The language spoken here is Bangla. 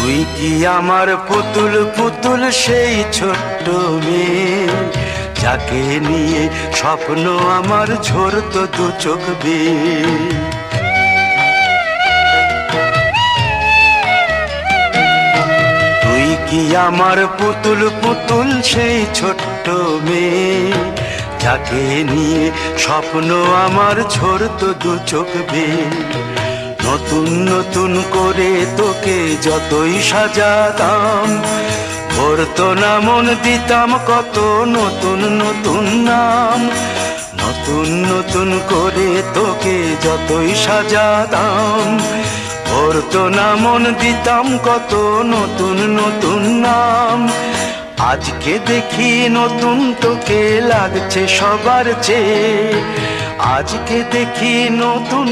তুই কি আমার পুতুল পুতুল সেই ছোট্ট মেয়ে, যাকে নিয়ে স্বপ্ন আমার ঝরতো দু চোখ বেয়ে। তুই কি আমার পুতুল পুতুল সেই ছোট্ট মেয়ে, যাকে নিয়ে স্বপ্ন আমার ঝরতো দু চোখ বেয়ে। নতুন নতুন করে তোকে যতই সাজাতাম, ভরতো না মন, দিতাম কত নতুন নতুন নাম। নতুন নতুন করে তোকে যতই সাজাতাম, ভরতো না মন, দিতাম কত নতুন নতুন নাম। আজকে দেখি নতুন তোকে লাগছে সবার চেয়ে, আজকে দেখি নতুন